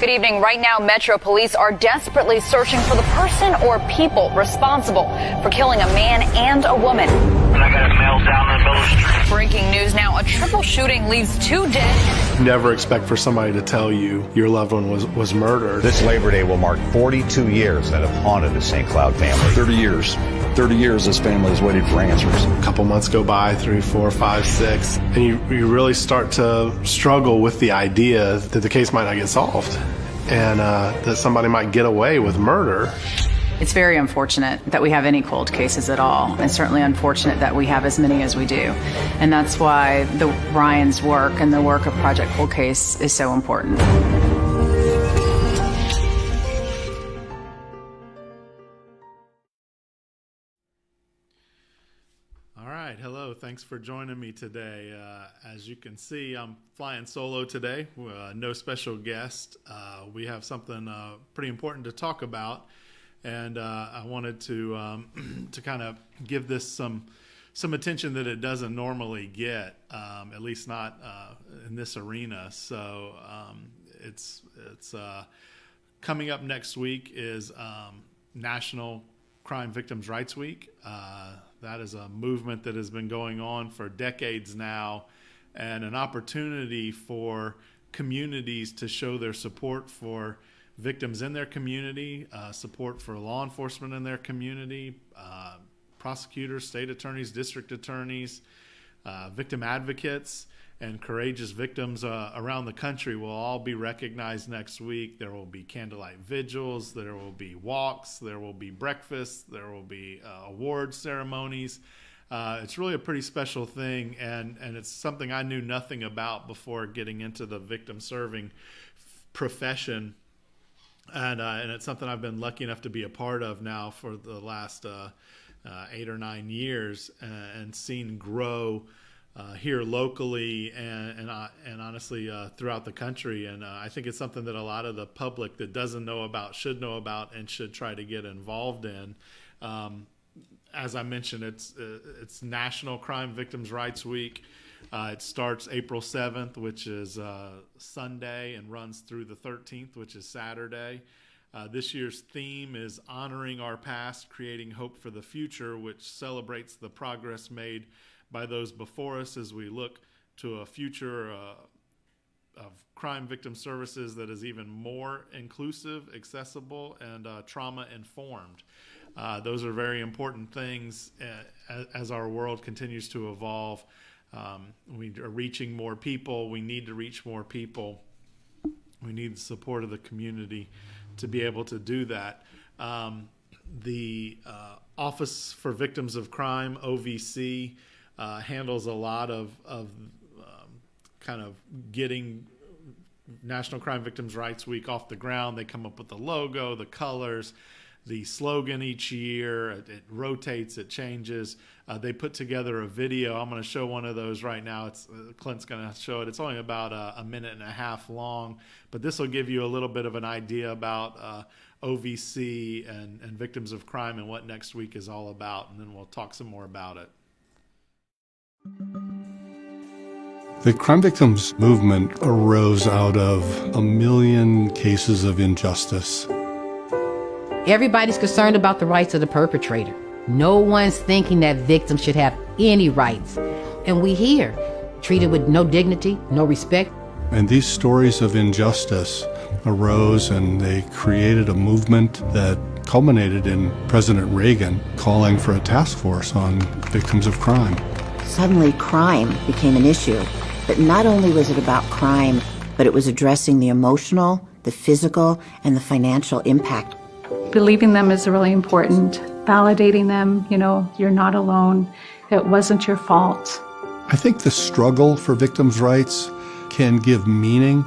Good evening. Right now, Metro Police are desperately searching for the person or people responsible for killing a man and a woman. And I got a male down in the middle of the street. Breaking news now, a triple shooting leaves 2 dead. Never expect for somebody to tell you your loved one was murdered. This Labor Day will mark 42 years that have haunted the St. Cloud family. 30 years. 30 years this family has waited for answers. A couple months go by, 3, 4, 5, 6, and you really start to struggle with the idea that the case might not get solved and that somebody might get away with murder. It's very unfortunate that we have any cold cases at all, and certainly unfortunate that we have as many as we do. And that's why Ryan's work and the work of Project Cold Case is so important. All right, hello. Thanks for joining me today. As you can see, I'm flying solo today. No special guest. We have something pretty important to talk about, and I wanted to kind of give this some attention that it doesn't normally get, at least not in this arena. So it's coming up next week is National Crime Victims' Rights Week. That is a movement that has been going on for decades now, and an opportunity for communities to show their support for victims in their community, support for law enforcement in their community, prosecutors, state attorneys, district attorneys, victim advocates, and courageous victims around the country will all be recognized next week. There will be candlelight vigils, there will be walks, there will be breakfasts, there will be award ceremonies. It's really a pretty special thing, and it's something I knew nothing about before getting into the victim serving profession. And it's something I've been lucky enough to be a part of now for the last 8 or 9 years, and seen grow here locally and honestly throughout the country. And I think it's something that a lot of the public that doesn't know about should know about and should try to get involved in. As I mentioned, it's National Crime Victims' Rights Week. It starts April 7th, which is Sunday, and runs through the 13th, which is Saturday. This year's theme is Honoring Our Past, Creating Hope for the Future, which celebrates the progress made by those before us as we look to a future of crime victim services that is even more inclusive, accessible, and trauma-informed. Those are very important things as our world continues to evolve. We are reaching more people. We need to reach more people. We need the support of the community to be able to do that. The Office for Victims of Crime, OVC, handles a lot of kind of getting National Crime Victims' Rights Week off the ground. They come up with the logo, the colors, the slogan each year. It rotates, it changes. They put together a video. I'm going to show one of those right now. Clint's going to show it. It's only about a minute and a half long, but this will give you a little bit of an idea about OVC and victims of crime and what next week is all about, and then we'll talk some more about it. The crime victims movement arose out of a million cases of injustice. Everybody's concerned about the rights of the perpetrator. No one's thinking that victims should have any rights. And we here, treated with no dignity, no respect. And these stories of injustice arose, and they created a movement that culminated in President Reagan calling for a task force on victims of crime. Suddenly, crime became an issue. But not only was it about crime, but it was addressing the emotional, the physical, and the financial impact. Believing them is really important. Validating them, you're not alone. It wasn't your fault. I think the struggle for victims' rights can give meaning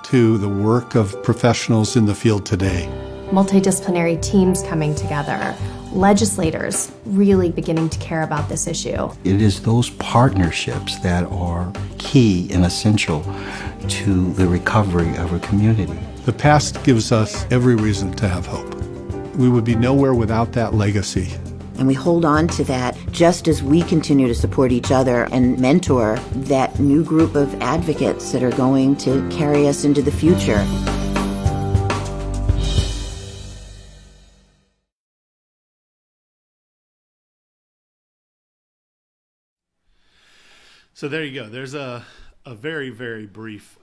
to the work of professionals in the field today. Multidisciplinary teams coming together, legislators really beginning to care about this issue. It is those partnerships that are key and essential to the recovery of a community. The past gives us every reason to have hope. We would be nowhere without that legacy. And we hold on to that just as we continue to support each other and mentor that new group of advocates that are going to carry us into the future. So there you go. There's a very, very brief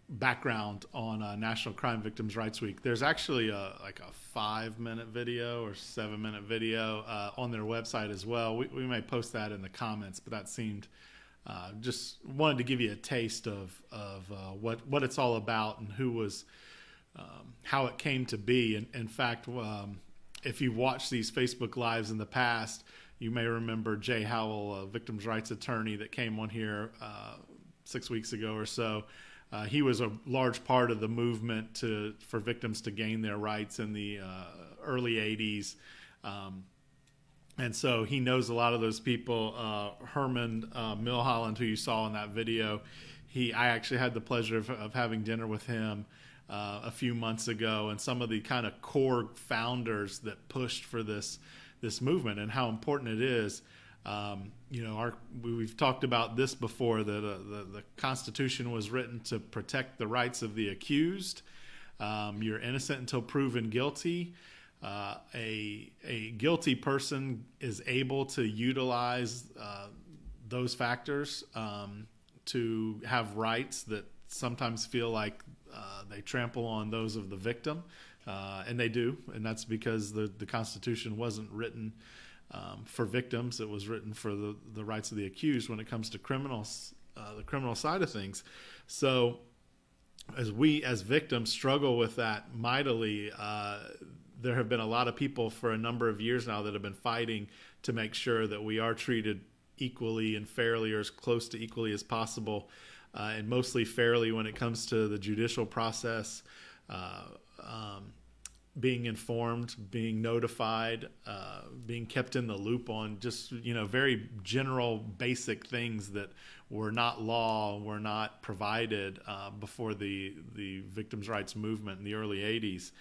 background on National Crime Victims' Rights Week. There's actually like a 5-minute video or 7-minute video on their website as well. We may post that in the comments, but that seemed just wanted to give you a taste of what it's all about and who was how it came to be. In fact, if you've watched these Facebook Lives in the past, you may remember Jay Howell, a victims' rights attorney that came on here 6 weeks ago or so. He was a large part of the movement for victims to gain their rights in the early 80s. And so he knows a lot of those people. Herman Milholland, who you saw in that video, I actually had the pleasure of having dinner with him a few months ago, and some of the kind of core founders that pushed for this movement and how important it is. We've talked about this before, that the Constitution was written to protect the rights of the accused. You're innocent until proven guilty. A guilty person is able to utilize those factors to have rights that sometimes feel like they trample on those of the victim, and they do, and that's because the Constitution wasn't written for victims. It was written for the rights of the accused when it comes to criminals, the criminal side of things. So as we as victims struggle with that mightily, there have been a lot of people for a number of years now that have been fighting to make sure that we are treated equally and fairly, or as close to equally as possible, and mostly fairly when it comes to the judicial process, being informed, being notified, being kept in the loop on just, very general basic things that were not law, were not provided before the victims' rights movement in the early 80s.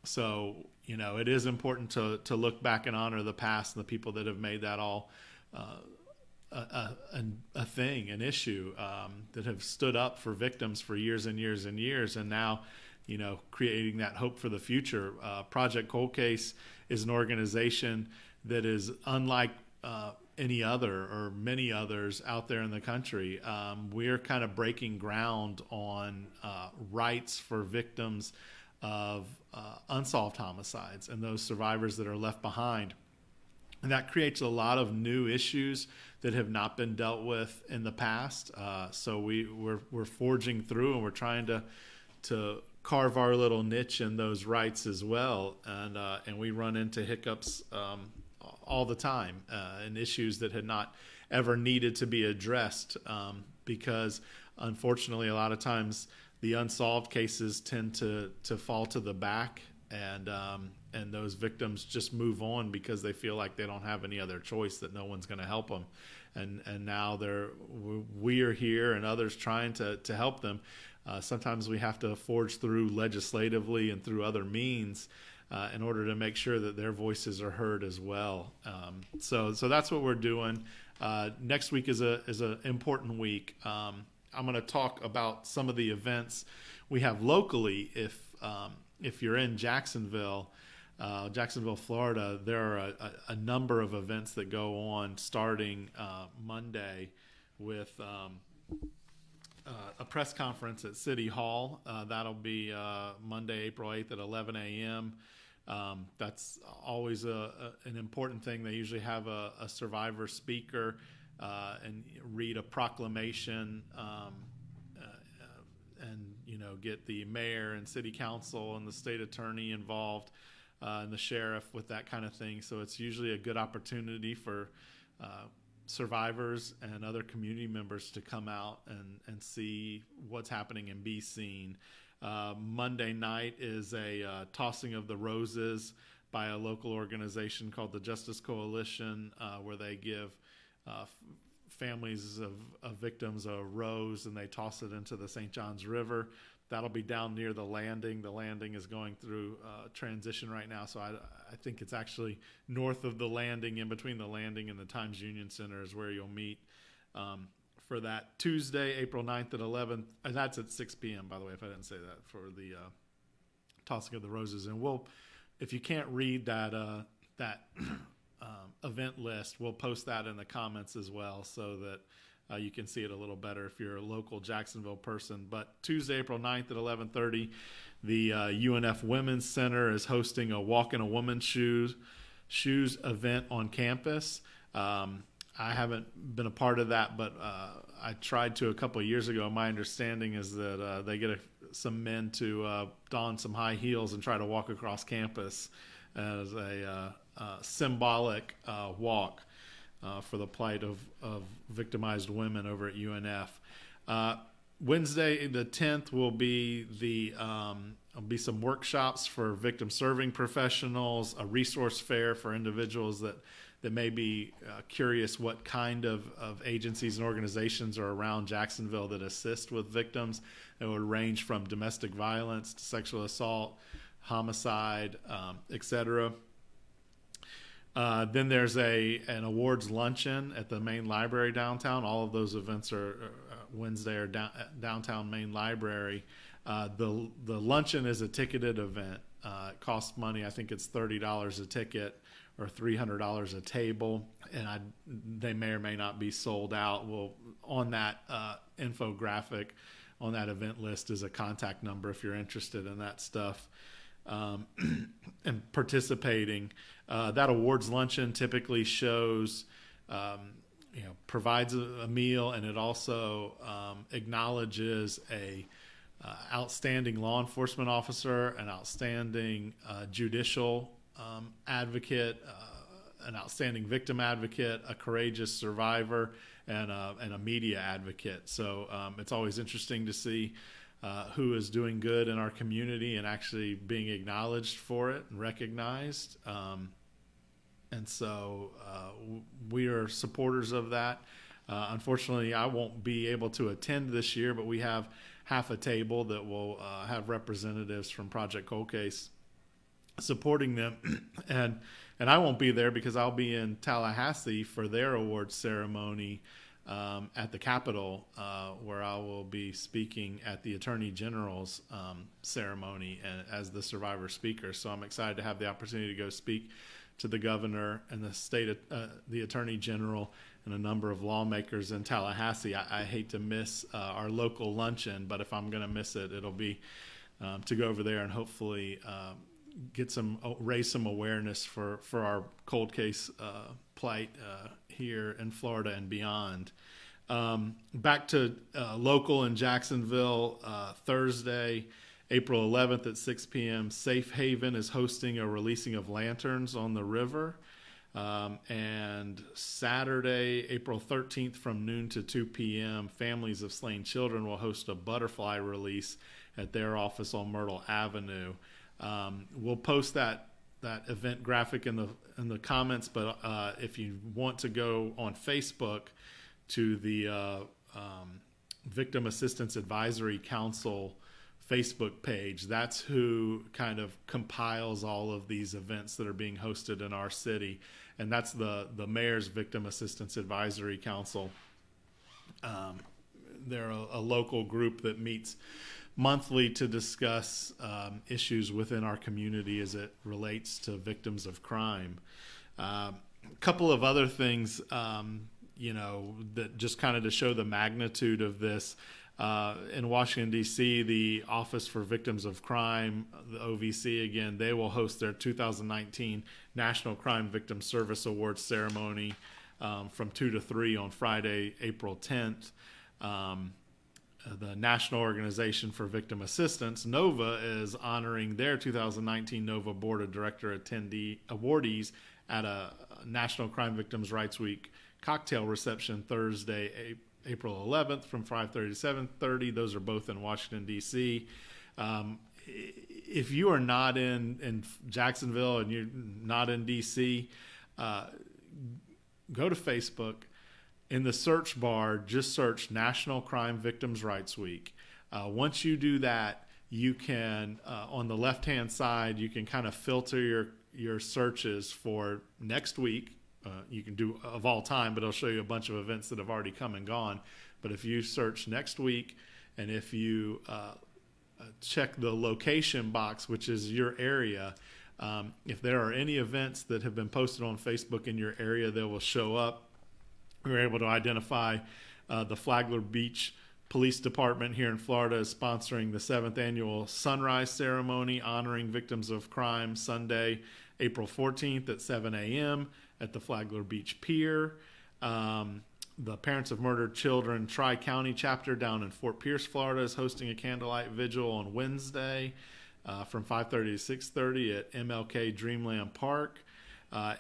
So, it is important to look back and honor the past and the people that have made that all a thing, an issue, that have stood up for victims for years and years and years, and now, creating that hope for the future. Project Cold Case is an organization that is unlike any other or many others out there in the country. We're kind of breaking ground on rights for victims of unsolved homicides and those survivors that are left behind. And that creates a lot of new issues that have not been dealt with in the past. So we're forging through, and we're trying to carve our little niche in those rights as well. And we run into hiccups all the time, and issues that had not ever needed to be addressed, because unfortunately a lot of times the unsolved cases tend to fall to the back, and those victims just move on because they feel like they don't have any other choice, that no one's going to help them. And now we are here and others trying to help them. Sometimes we have to forge through legislatively and through other means in order to make sure that their voices are heard as well. So that's what we're doing. Next week is an important week. I'm going to talk about some of the events we have locally. If you're in Jacksonville, Florida, there are a number of events that go on starting Monday with a press conference at City Hall. That'll be Monday, April 8th at 11 a.m. That's always an important thing. They usually have a survivor speaker and read a proclamation, and get the mayor and city council and the state attorney involved, and the sheriff with that kind of thing. So it's usually a good opportunity for survivors and other community members to come out and see what's happening and be seen. Monday night is a tossing of the roses by a local organization called the Justice Coalition, where they give families of victims a rose and they toss it into the St. Johns River. That'll be down near the Landing. The Landing is going through transition right now, so I think it's actually north of the Landing, in between the Landing and the Times Union Center is where you'll meet for that Tuesday, April 9th at 11. And that's at 6 p.m., by the way, if I didn't say that, for the tossing of the roses. And if you can't read that event list. We'll post that in the comments as well so that you can see it a little better if you're a local Jacksonville person. But Tuesday, April 9th at 11:30, the UNF Women's Center is hosting a Walk in a Woman's Shoes event on campus. I haven't been a part of that, but I tried to a couple of years ago. My understanding is that they get some men to don some high heels and try to walk across campus as a symbolic walk for the plight of victimized women over at UNF. Wednesday, the 10th, will be some workshops for victim serving professionals, a resource fair for individuals that may be curious what kind of agencies and organizations are around Jacksonville that assist with victims. It would range from domestic violence to sexual assault, homicide, etc. Then there's an awards luncheon at the main library downtown. All of those events are Wednesday or downtown main library. The luncheon is a ticketed event. It costs money. I think it's $30 a ticket or $300 a table, and they may or may not be sold out. Well, on that infographic on that event list is a contact number if you're interested in that stuff. And participating. That awards luncheon typically shows, provides a meal, and it also acknowledges a outstanding law enforcement officer, an outstanding judicial advocate, an outstanding victim advocate, a courageous survivor, and a media advocate. So it's always interesting to see who is doing good in our community and actually being acknowledged for it and recognized. And so we are supporters of that. Unfortunately, I won't be able to attend this year, but we have half a table that will have representatives from Project Cold Case supporting them. And I won't be there because I'll be in Tallahassee for their awards ceremony at the Capitol, where I will be speaking at the Attorney General's ceremony as the survivor speaker. So I'm excited to have the opportunity to go speak to the governor and the Attorney General and a number of lawmakers in Tallahassee. I hate to miss our local luncheon, but if I'm going to miss it, it'll be to go over there and hopefully raise some awareness for our cold case plight here in Florida and beyond. Back to local in Jacksonville, Thursday, April 11th at 6 p.m. Safe Haven is hosting a releasing of lanterns on the river. And Saturday, April 13th from noon to 2 p.m., Families of Slain Children will host a butterfly release at their office on Myrtle Avenue. We'll post that event graphic in the comments, but if you want to go on Facebook to the Victim Assistance Advisory Council Facebook page, that's who kind of compiles all of these events that are being hosted in our city, and that's the Mayor's Victim Assistance Advisory Council. They're a local group that meets monthly to discuss issues within our community as it relates to victims of crime. A couple of other things, that just kind of to show the magnitude of this. In Washington, D.C., the Office for Victims of Crime, the OVC again, they will host their 2019 National Crime Victim Service Awards ceremony from 2 to 3 on Friday, April 10th. The National Organization for Victim Assistance, NOVA, is honoring their 2019 NOVA Board of Director awardees at a National Crime Victims' Rights Week cocktail reception Thursday, April 11th from 5:30 to 7:30. Those are both in Washington, D.C. If you are not in Jacksonville and you're not in D.C., go to Facebook. In the search bar, just search National Crime Victims' Rights Week. Once you do that, you can, on the left-hand side, you can kind of filter your searches for next week. You can do of all time, but it'll show you a bunch of events that have already come and gone. But if you search next week, and if you check the location box, which is your area, If there are any events that have been posted on Facebook in your area, they will show up. We were able to identify the Flagler Beach Police Department here in Florida is sponsoring the 7th annual Sunrise Ceremony honoring victims of crime Sunday, April 14th at 7 a.m. at the Flagler Beach Pier. The Parents of Murdered Children Tri-County chapter down in Fort Pierce, Florida is hosting a candlelight vigil on Wednesday from 5:30 to 6:30 at MLK Dreamland Park.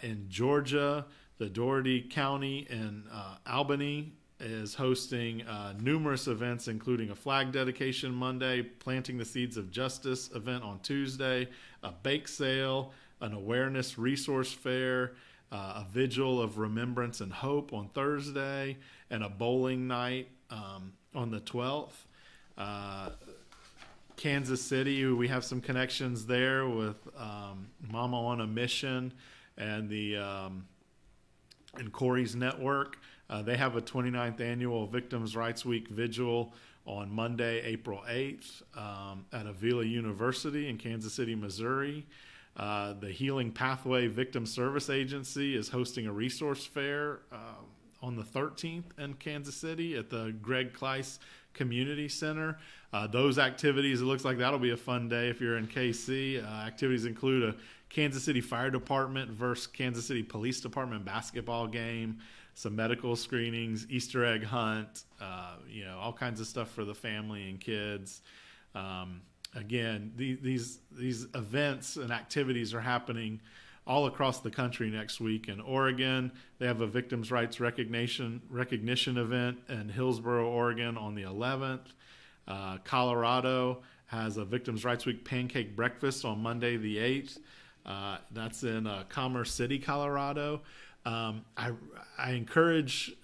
In Georgia, the Dougherty County in Albany is hosting numerous events, including a flag dedication Monday, Planting the Seeds of Justice event on Tuesday, a bake sale, an awareness resource fair, a vigil of remembrance and hope on Thursday, and a bowling night on the 12th. Kansas City, we have some connections there with Mama on a Mission and the and Corey's Network. They have a 29th annual Victims' Rights Week vigil on Monday, April 8th at Avila University in Kansas City, Missouri. The Healing Pathway Victim Service Agency is hosting a resource fair on the 13th in Kansas City at the Greg Kleiss Community Center. Those activities, it looks like that'll be a fun day if you're in KC. Activities include a Kansas City Fire Department versus Kansas City Police Department basketball game, some medical screenings, Easter egg hunt, all kinds of stuff for the family and kids. Again, these events and activities are happening all across the country next week. In Oregon, they have a Victims' Rights Recognition event in Hillsboro, Oregon on the 11th. Colorado has a Victims' Rights Week pancake breakfast on Monday the 8th. That's in Commerce City, Colorado. I encourage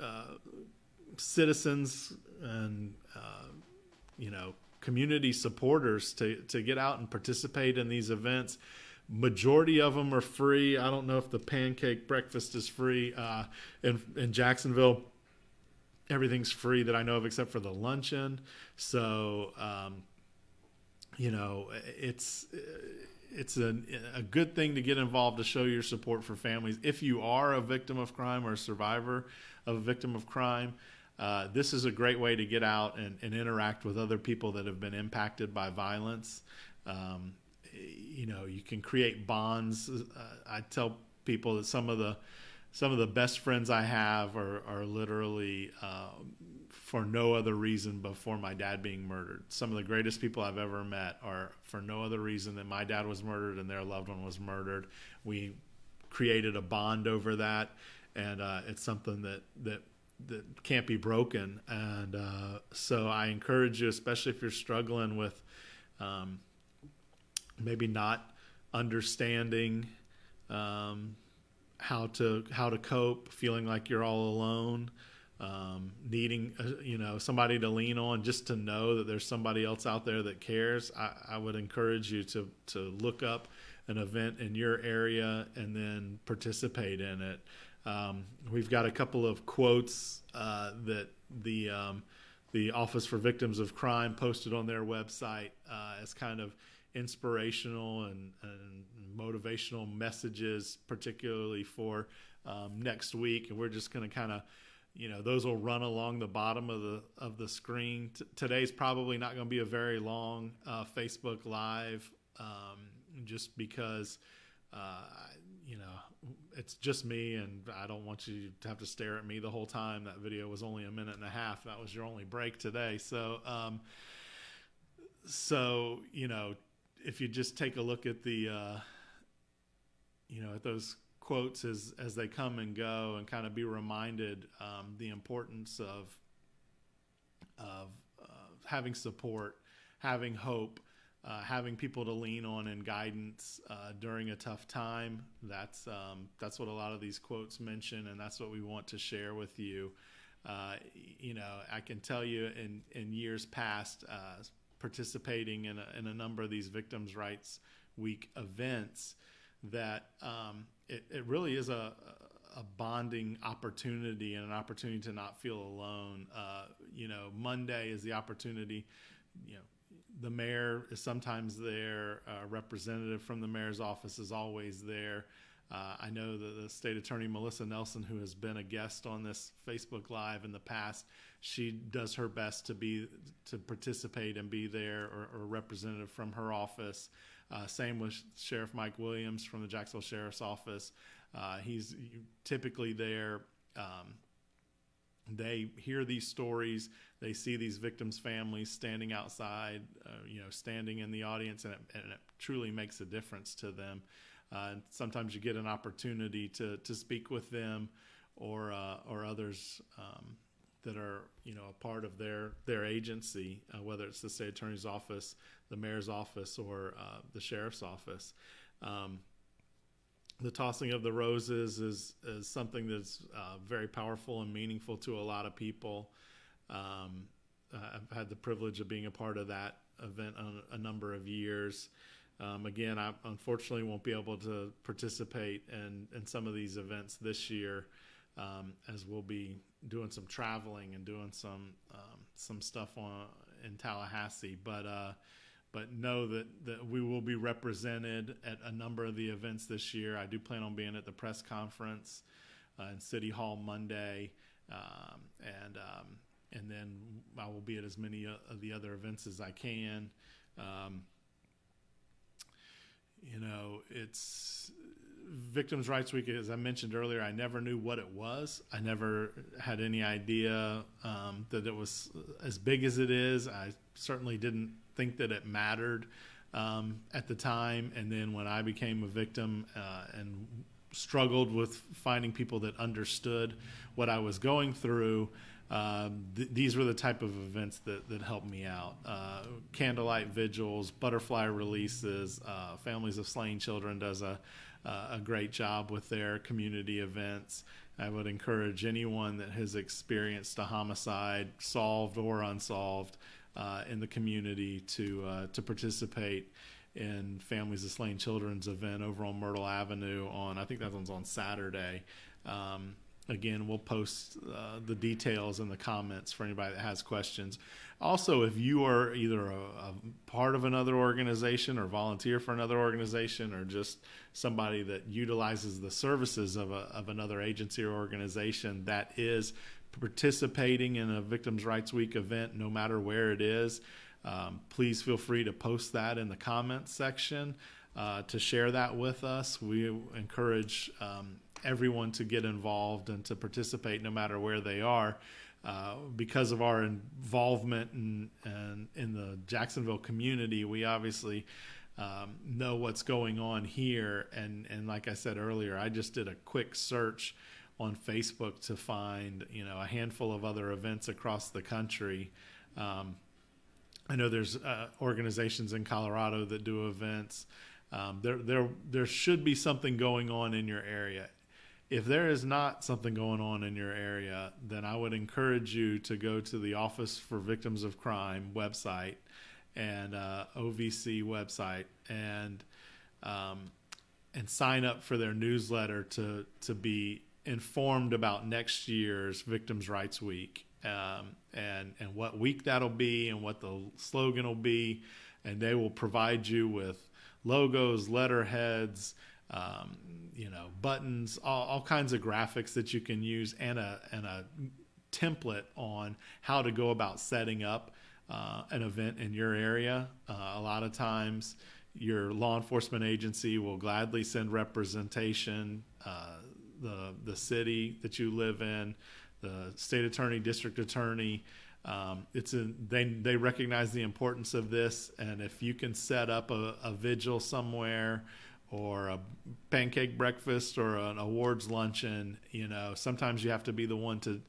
citizens and community supporters to get out and participate in these events. Majority of them are free. I don't know if the pancake breakfast is free. In Jacksonville, everything's free that I know of except for the luncheon. So, it's a good thing to get involved to show your support for families. If you are a victim of crime or a survivor of a victim of crime, this is a great way to get out and interact with other people that have been impacted by violence. You can create bonds. I tell people that some of the best friends I have are literally for no other reason but for my dad being murdered. Some of the greatest people I've ever met are for no other reason than my dad was murdered and their loved one was murdered. We created a bond over that, and it's something that can't be broken. And so I encourage you, especially if you're struggling with maybe not understanding how to cope, feeling like you're all alone, needing somebody to lean on, just to know that there's somebody else out there that cares. I would encourage you to look up an event in your area and then participate in it. We've got a couple of quotes that the Office for Victims of Crime posted on their website as kind of inspirational and motivational messages, particularly for next week. And we're just going to kind of, those will run along the bottom of the screen. Today's probably not going to be a very long Facebook Live, just because it's just me, and I don't want you to have to stare at me the whole time. That video was only a minute and a half. That was your only break today. So if you just take a look at the, at those quotes as they come and go, and kind of be reminded the importance of having support, having hope, having people to lean on and guidance during a tough time. That's what a lot of these quotes mention, and that's what we want to share with you. I can tell you in years past, participating in a number of these Victims' Rights Week events, that it really is a bonding opportunity and an opportunity to not feel alone. Monday is the opportunity, The mayor is sometimes there. A representative from the mayor's office is always there. I know that the state attorney, Melissa Nelson, who has been a guest on this Facebook Live in the past, she does her best to participate and be there, or a representative from her office. Same with Sheriff Mike Williams from the Jacksonville Sheriff's Office. He's typically there. They hear these stories. They see these victims' families standing outside, standing in the audience, and it truly makes a difference to them. And sometimes you get an opportunity to speak with them or others that are a part of their agency, whether it's the state attorney's office, the mayor's office, or the sheriff's office. The tossing of the roses is something that's very powerful and meaningful to a lot of people. I've had the privilege of being a part of that event on a number of years. Again, I unfortunately won't be able to participate in some of these events this year, as we'll be doing some traveling and doing some stuff in Tallahassee. But know that we will be represented at a number of the events this year. I do plan on being at the press conference in City Hall Monday, and then I will be at as many of the other events as I can. It's Victims' Rights Week, as I mentioned earlier. I never knew what it was. I never had any idea that it was as big as it is. I certainly didn't think that it mattered at the time. And then when I became a victim and struggled with finding people that understood what I was going through, these were the type of events that helped me out. Candlelight vigils, butterfly releases, Families of Slain Children does a great job with their community events. I would encourage anyone that has experienced a homicide, solved or unsolved, in the community to participate in Families of Slain Children's event over on Myrtle Avenue I think that one's on Saturday. Again, we'll post the details in the comments for anybody that has questions. Also, if you are either a part of another organization or volunteer for another organization, or just somebody that utilizes the services of another agency or organization that is participating in a Victims' Rights Week event, no matter where it is, please feel free to post that in the comments section to share that with us. We encourage everyone to get involved and to participate no matter where they are, because of our involvement in the Jacksonville community. We obviously know what's going on here, and like I said earlier, I just did a quick search on Facebook to find a handful of other events across the country. I know there's organizations in Colorado that do events. There should be something going on in your area. If there is not something going on in your area, then I would encourage you to go to the Office for Victims of Crime website and OVC website and sign up for their newsletter to be informed about next year's Victims' Rights Week, and what week that'll be and what the slogan will be, and they will provide you with logos, letterheads, buttons, all kinds of graphics that you can use, and a template on how to go about setting up an event in your area. A lot of times your law enforcement agency will gladly send representation, the city that you live in, the state attorney, district attorney. They recognize the importance of this, and if you can set up a vigil somewhere, or a pancake breakfast, or an awards luncheon, sometimes you have to be the one to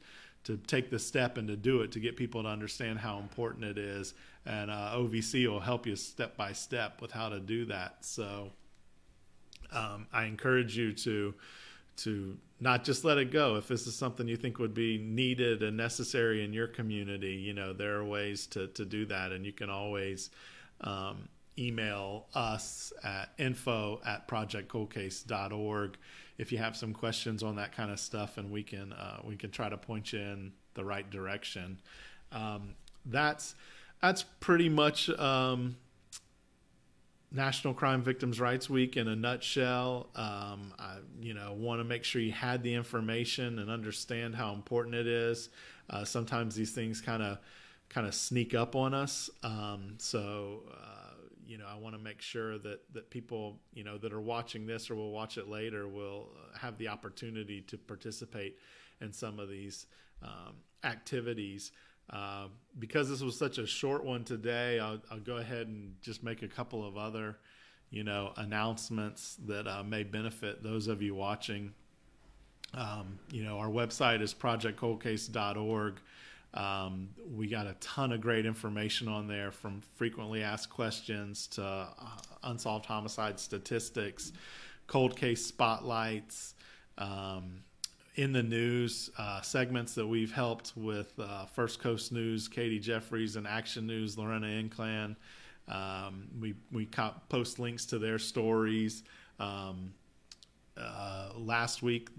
take the step and to do it, to get people to understand how important it is. And OVC will help you step by step with how to do that. So I encourage you to not just let it go. If this is something you think would be needed and necessary in your community, there are ways to do that. And you can always email us at info@projectcoldcase.org if you have some questions on that kind of stuff, and we can try to point you in the right direction. That's that's pretty much National Crime Victims' Rights Week in a nutshell. I want to make sure you had the information and understand how important it is. Sometimes these things kind of sneak up on us. I want to make sure that people, that are watching this or will watch it later will have the opportunity to participate in some of these activities. Because this was such a short one today, I'll go ahead and just make a couple of other, announcements that may benefit those of you watching. Our website is projectcoldcase.org. We got a ton of great information on there, from frequently asked questions to unsolved homicide statistics, cold case spotlights, in the news, segments that we've helped with First Coast News, Katie Jeffries, and Action News, Lorena Inclan. We post links to their stories. Last week,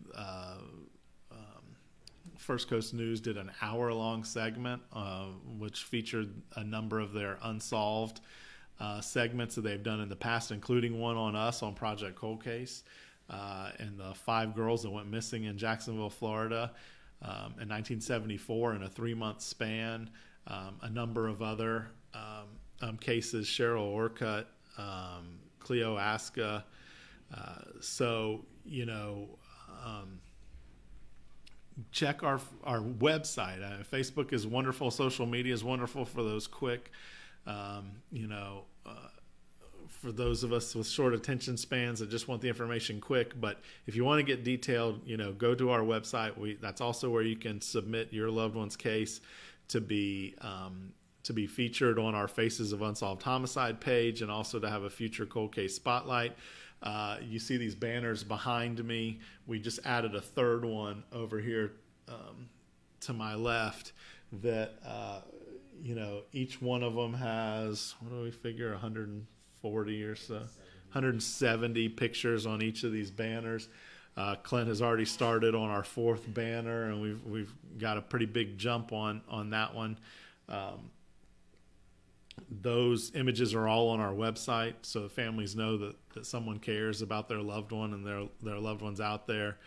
First Coast News did an hour-long segment which featured a number of their unsolved segments that they've done in the past, including one on us on Project Cold Case. And the 5 girls that went missing in Jacksonville, Florida in 1974 in a 3-month span. A number of other cases, Cheryl Orcutt, Cleo Aska. Check our website. Facebook is wonderful. Social media is wonderful for those quick, for those of us with short attention spans that just want the information quick. But if you want to get detailed, go to our website. That's also where you can submit your loved one's case to be featured on our Faces of Unsolved Homicide page, and also to have a future cold case spotlight. You see these banners behind me. We just added a third one over here to my left that, each one of them has, what do we figure, 140 or so, 170 pictures on each of these banners. Clint has already started on our 4th banner, and we've got a pretty big jump on that one. Those images are all on our website, so families know that someone cares about their loved one and their loved ones out there.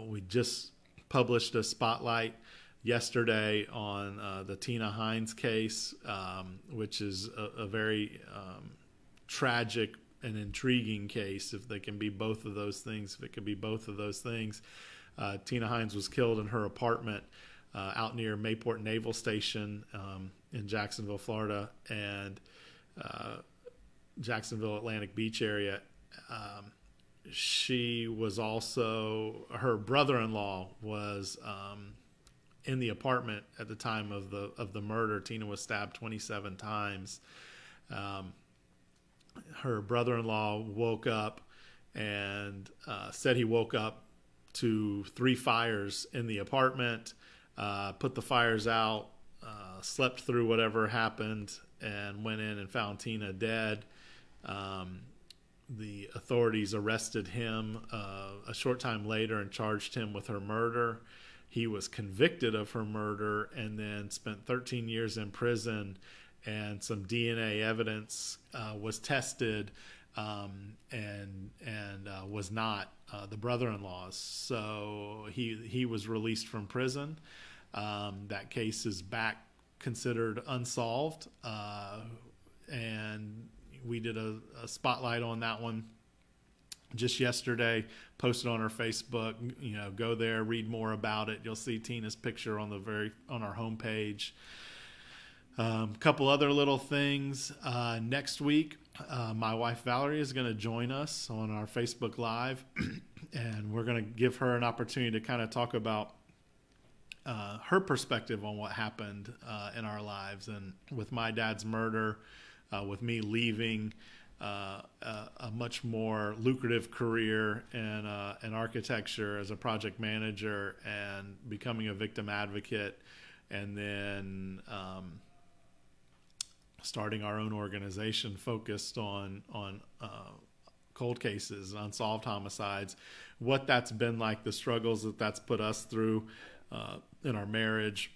We just published a spotlight yesterday on the Tina Hines case, which is a very tragic and intriguing case. If they can be both of those things, if it could be both of those things. Tina Hines was killed in her apartment out near Mayport Naval Station in Jacksonville, Florida, and Jacksonville, Atlantic Beach area. She was also, her brother-in-law was in the apartment at the time of the murder. Tina was stabbed 27 times. Her brother-in-law woke up and said he woke up to 3 fires in the apartment, put the fires out, slept through whatever happened, and went in and found Tina dead. The authorities arrested him a short time later and charged him with her murder. He was convicted of her murder and then spent 13 years in prison, and some DNA evidence was tested and was not the brother-in-law's. So he was released from prison. That case is back considered unsolved, and we did a spotlight on that one just yesterday, posted on our Facebook. Go there, read more about it. You'll see Tina's picture on our homepage. Couple other little things. Next week, my wife Valerie is going to join us on our Facebook Live, and we're going to give her an opportunity to kind of talk about her perspective on what happened in our lives. And with my dad's murder, with me leaving a much more lucrative career in architecture as a project manager and becoming a victim advocate, and then starting our own organization focused on cold cases, unsolved homicides, what that's been like, the struggles that's put us through in our marriage,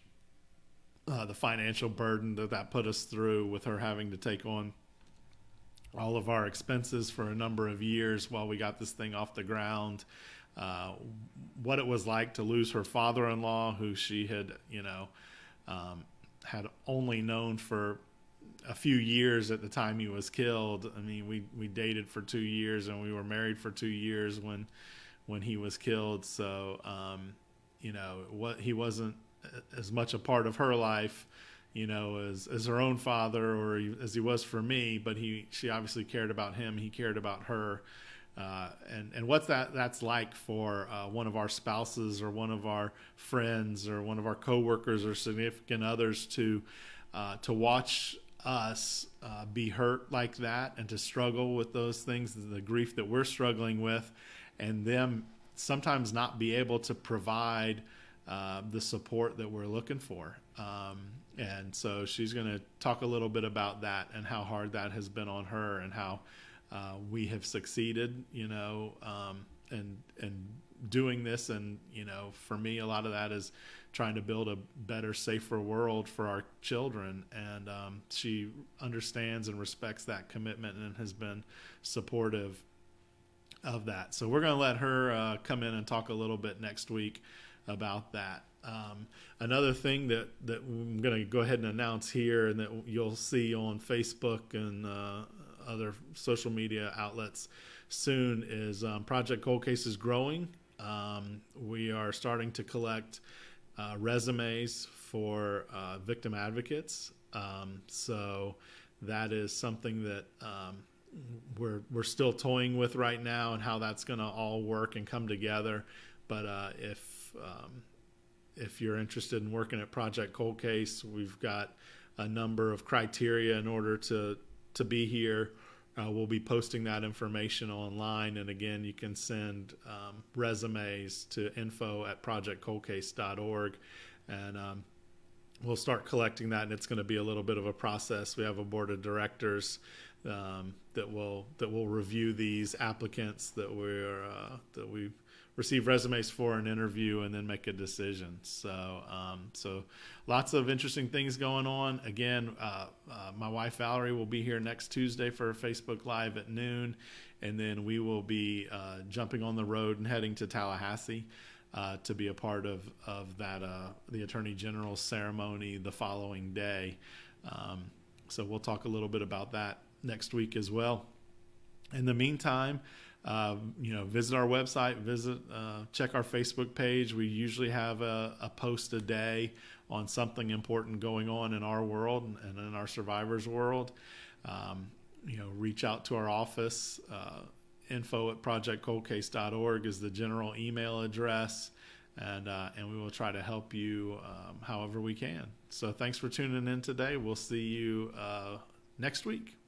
the financial burden that put us through, with her having to take on all of our expenses for a number of years while we got this thing off the ground. What it was like to lose her father-in-law, who she had, had only known for a few years at the time he was killed. I mean, we dated for 2 years and we were married for 2 years when he was killed. So, he wasn't as much a part of her life, as her own father, or as he was for me, but she obviously cared about him. He cared about her. And what that's like for one of our spouses or one of our friends or one of our coworkers or significant others to watch us be hurt like that, and to struggle with those things, the grief that we're struggling with, and them sometimes not be able to provide the support that we're looking for. And so she's going to talk a little bit about that and how hard that has been on her, and how we have succeeded, and doing this. And, for me, a lot of that is trying to build a better, safer world for our children. And she understands and respects that commitment and has been supportive of that. So we're going to let her come in and talk a little bit next week about that. Another thing that I'm going to go ahead and announce here, and that you'll see on Facebook and other social media outlets soon, is Project Cold Case is growing. We are starting to collect resumes for victim advocates. So that is something that we're still toying with right now, and how that's going to all work and come together. But if you're interested in working at Project Cold Case, we've got a number of criteria in order to be here. We'll be posting that information online. And again, you can send resumes to info@projectcoldcase.org. And we'll start collecting that, and it's going to be a little bit of a process. We have a board of directors that will review these applicants that we receive resumes for, an interview, and then make a decision. So lots of interesting things going on. Again, my wife Valerie will be here next Tuesday for a Facebook Live at noon, and then we will be jumping on the road and heading to Tallahassee to be a part of that the Attorney General's ceremony the following day. So we'll talk a little bit about that next week as well. In the meantime, visit our website, check our Facebook page. We usually have a post a day on something important going on in our world and in our survivors' world. Reach out to our office. info@projectcoldcase.org is the general email address, and we will try to help you however we can. So thanks for tuning in today. We'll see you next week.